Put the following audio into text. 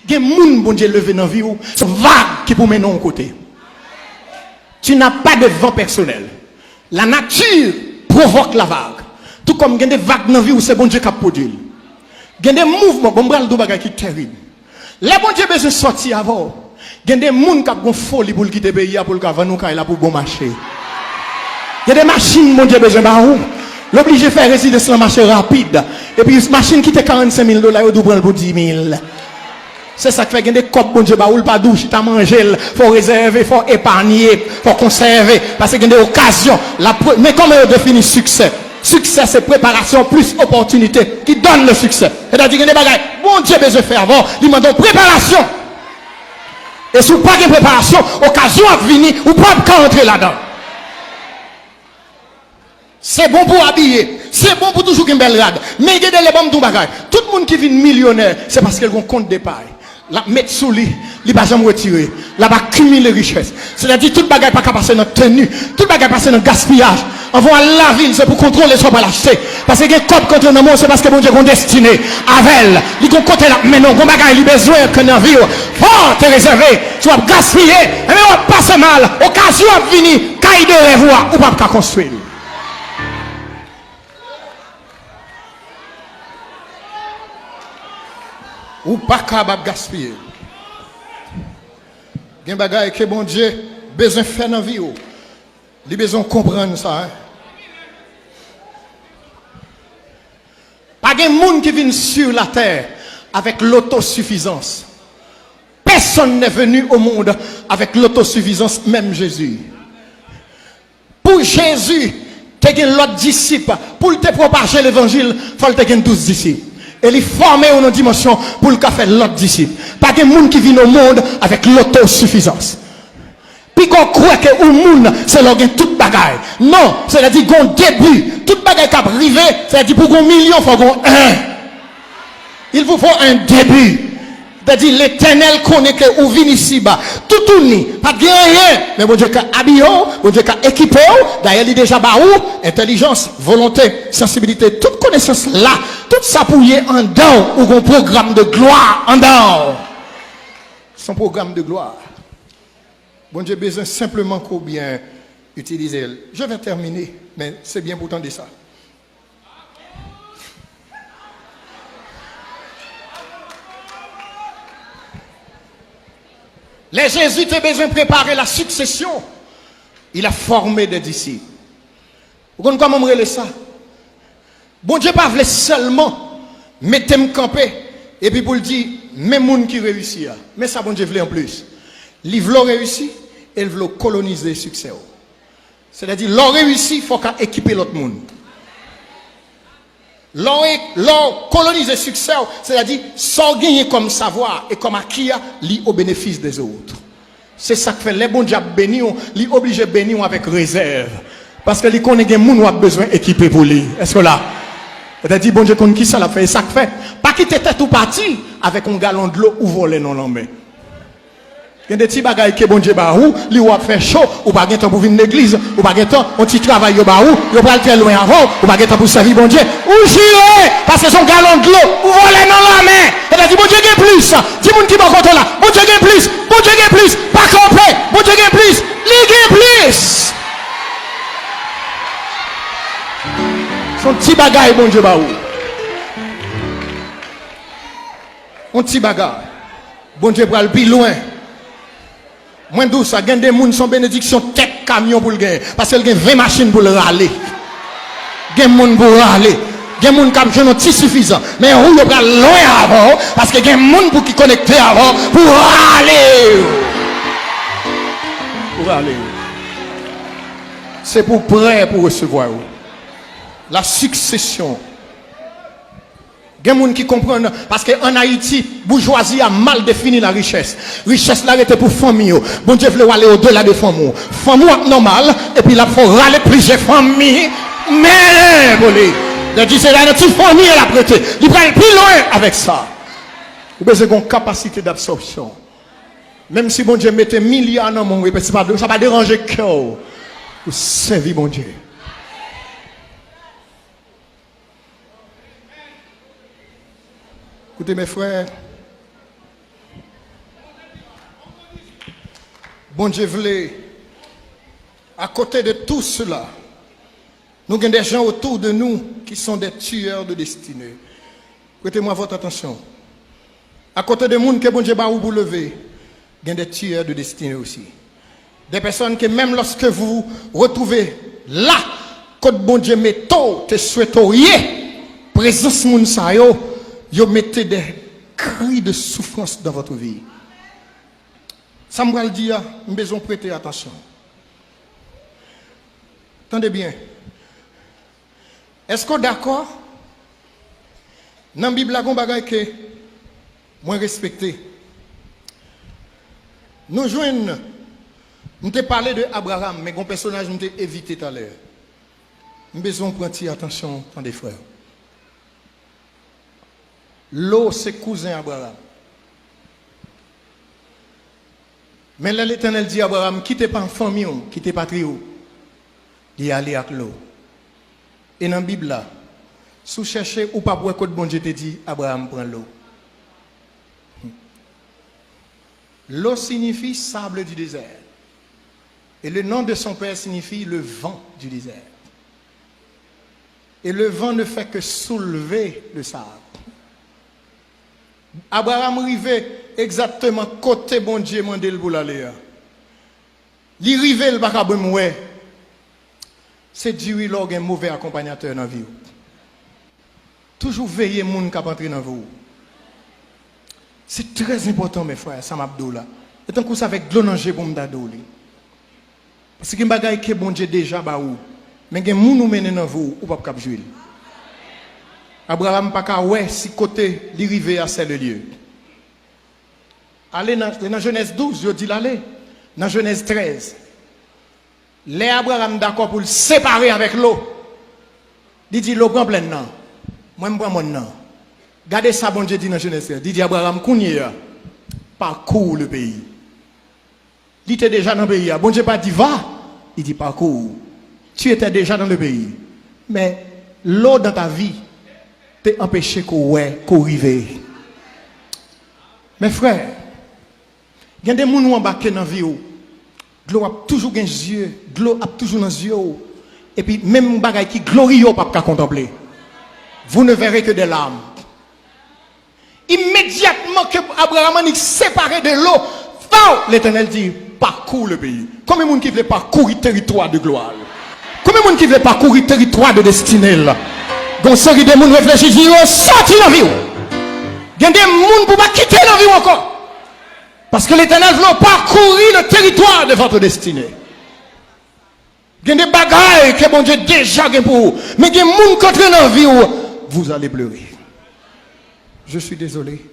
Il y a des gens bon Dieu levé dans la vie, c'est vague qui pour mener en côté. Tu n'as pas de vent personnel. La nature provoque la vague. Tout comme il y a des vagues dans la vie où c'est bon Dieu qui a produit. Il y a des mouvements, bon bral de bagages qui terrible. Les bon Dieu besoin sortir avant. Il y a des gens qui ont folie pour quitter le pays pour vendre nous là pour bon marché. Il y a des machines bon Dieu besoin de où. L'obligé de faire résider sur le marché rapide. Et puis une machine qui était $45,000, il doit prendre pour 10 000. C'est ça qui fait qu'il y a des copes, bon Dieu, baoul, pas douche, tu as mangé, il faut réserver, il faut épargner, il faut conserver, parce qu'il y a des occasions. Mais comment on définit succès? Succès, c'est préparation plus opportunité qui donne le succès. C'est-à-dire qu'il y a des bagages, bon Dieu, besoin de faire avant, il demande préparation. Et si vous n'avez pas de préparation, occasion à venir, vous ne pouvez pas entrer là-dedans. C'est bon pour habiller, c'est bon pour toujours une belle rade. Mais il y a des bons tout bagages. Tout le monde qui vit millionnaire, c'est parce qu'elle a un compte d'épargne. La mettre sous lui, il va jamais retirer. Là va cumuler richesse. C'est-à-dire tout bagage pas passer dans tenue, tout bagage passer dans gaspillage. On va à la ville, c'est pour contrôler soit pas l'acheter. Parce que les copes contre le monde, c'est parce que bon Dieu est destiné avec elle. Il ont côté là, mais non, bon bagage il besoin que dans vie, faut te réserver, tu vas gaspiller, mais on va passer mal, occasion à venir, caille de revoir, ou pas construire. Ou pas capable de gaspiller. Il y a des choses que bon Dieu besoin de faire dans la vie. Il a besoin de comprendre ça. Hein? Pas de monde qui vient sur la terre avec l'autosuffisance. Personne n'est venu au monde avec l'autosuffisance, même Jésus. Pour Jésus, tu as l'autre disciple. Pour te propager l'évangile, il faut que tu aies 12 disciples. Et il forme une dimension pour le faire l'autre disciple. Pas de monde qui vient au monde avec l'autosuffisance. Puis qu'on croit que le monde, c'est là tout bagaille. Non, c'est-à-dire qu'on début, tout bagaille qui a privé, c'est-à-dire pour qu'on million, il faut qu'on un. Il vous faut un début. C'est-à-dire l'éternel connaît que vous venez ici-bas. Tout tourne, pas de rien. Mais bon Dieu qui a habillé, bon Dieu qui a équipé, d'ailleurs il est déjà bas où, intelligence, volonté, sensibilité, toute connaissance là, tout ça pour y en dedans, ou un programme de gloire en dedans. Son programme de gloire. Bon Dieu besoin simplement qu'on bien utiliser. Je vais terminer, mais c'est bien pourtant de ça. Les Jésuites ont besoin de préparer la succession. Il a formé des disciples. Vous comprenez comment on relève ça? Bon Dieu pas voulait seulement mettre me camper et puis pour le dire, même monde qui réussit. Mais ça, bon Dieu voulait en plus. Il veut réussir et il veut coloniser le succès. C'est-à-dire, l'on réussit, il faut qu'à équiper l'autre monde. L'on colonise le succès, c'est-à-dire, sans gagner comme savoir et comme acquis, li au bénéfice des autres. C'est ça que fait les bons diables bénis, li obligé de bénir avec réserve. Parce que les connaît des gens qui ont besoin d'équiper pour lui. Est-ce que là? C'est-à-dire, bon Dieu, qui ça l'a fait, ça que fait. Pas quitter tête ou parti avec un galon de l'eau ou voler non l'en main. Il y a des petits bagages qui bon Dieu barou, li ou a fait chaud, ou pas de temps pour venir l'église, ou pas de temps, on petit travail au barou, ou pas très loin avant, ou pas de temps pour servir bon Dieu. Ou j'irai, parce que son galon de l'eau, ou voler dans la main. C'est-à-dire, bon Dieu gagne plus. Dis mon qui va contre là, bon Dieu gagne plus, bon Dieu gagne plus, pas camper, bon Dieu gagne plus, li gagne plus. Son petit bagage, bon Dieu barou. Un petit bagage. Bon Dieu va le plus loin. Moins douce, ça gagne des gens sans bénédiction, tête camion pour le gagner. Parce qu'il y a 20 machines pour le râler. Il y a des gens pour râler. Il y a des gens qui ont petit suffisant. Mais on va loin avant. Parce qu'il y a des gens pour qui connecter avant. Pour râler. Pour râler. C'est pour prêt pour recevoir. La succession. Il y a des gens qui comprennent, parce qu'en Haïti, bourgeoisie a mal défini la richesse. Richesse là était pour famille. Bon Dieu voulait aller au-delà de famille. Famille normal, et puis là, il faut râler plusieurs familles. Mais, il dit, c'est la petite famille à la prêter. Il va aller plus loin avec ça. Vous avez une capacité d'absorption. Même si bon Dieu mettait milliards dans mon ça ne va pas déranger le cœur. Vous servez bon Dieu. Écoutez mes frères, Bon Dieu voulait, à côté de tout cela, nous avons des gens autour de nous qui sont des tueurs de destinée. Prêtez-moi votre attention. À côté des gens que bon Dieu va vous lever, il y a des tueurs de destinée aussi. Des personnes que même lorsque vous retrouvez là, quand bon Dieu met tôt, te souhaiteriez, présence moun sa yo, yo mettez des cris de souffrance dans votre vie. Ça me va le dire, nous devons prêter attention. Attendez bien. Est-ce qu'on est d'accord? Dans la Bible, il y a des choses que moi respecté. Nous joignons, nous avons parlé de Abraham, mais un personnage nous avons évité tout à l'heure. Nous devons prendre attention, attendez frères. L'eau, c'est cousin Abraham. Mais là, l'Éternel dit à Abraham, quittez pas en famille, quittez pas trio. Il est allé avec l'eau. Et dans la Bible, là, si vous cherchez ou pas pour que bon Dieu te dit, Abraham prend l'eau. L'eau signifie sable du désert. Et le nom de son père signifie le vent du désert. Et le vent ne fait que soulever le sable. Abraham arrivait exactement côté bon Dieu mandé le pour l'aller. Il arrivait le bakabem ouais. C'est Dieu qui a un mauvais accompagnateur dans la vie. Toujours veiller les gens qui entrent dans vous. C'est très important mes frères, Sam Abdoula. Et tant que vous avec de l'eau pour me donner. Parce que bagay que bon Dieu déjà ba ou. Mais gen moun nou mène dans vous ou pas cap jouer. Abraham pas ka ouais si côté li rivé à ce lieu. Allez dans Genèse 12, je dis l'aller. Dans Genèse 13. Les Abraham d'accord pour le séparer avec l'eau. Il dit l'eau prend plein non. Moi je prends mon nom. Regardez ça bon Dieu dit dans Genèse 13. Il dit Abraham kounye parcours le pays. Il était déjà dans le pays. Bon Dieu pas dit va, il dit parcours. Tu étais déjà dans le pays. Mais l'eau dans ta vie t'a empêché qu'on arrive. Mes frères, il y a des gens qui ont embarqué dans la vie. De l'eau a toujours des yeux. De l'eau a toujours dans les yeux. Et puis même des choses qui glorieux pas contempler. Vous ne verrez que des larmes. Immédiatement que Abraham est séparé de l'eau, l'Éternel dit parcours le pays. Combien de gens qui veulent parcourir le territoire de gloire? Combien de gens qui veulent parcourir le territoire de destinée? Donc, ceux qui réfléchissent, ils ont sorti dans la vie. Il y a des gens qui ne peuvent pas quitter la vie encore. Parce que l'Éternel veut parcourir le territoire de votre destinée. Il y a des bagailles que bon Dieu déjà pour vous. Mais il y a des gens qui entrent dans la vie où vous allez pleurer. Je suis désolé.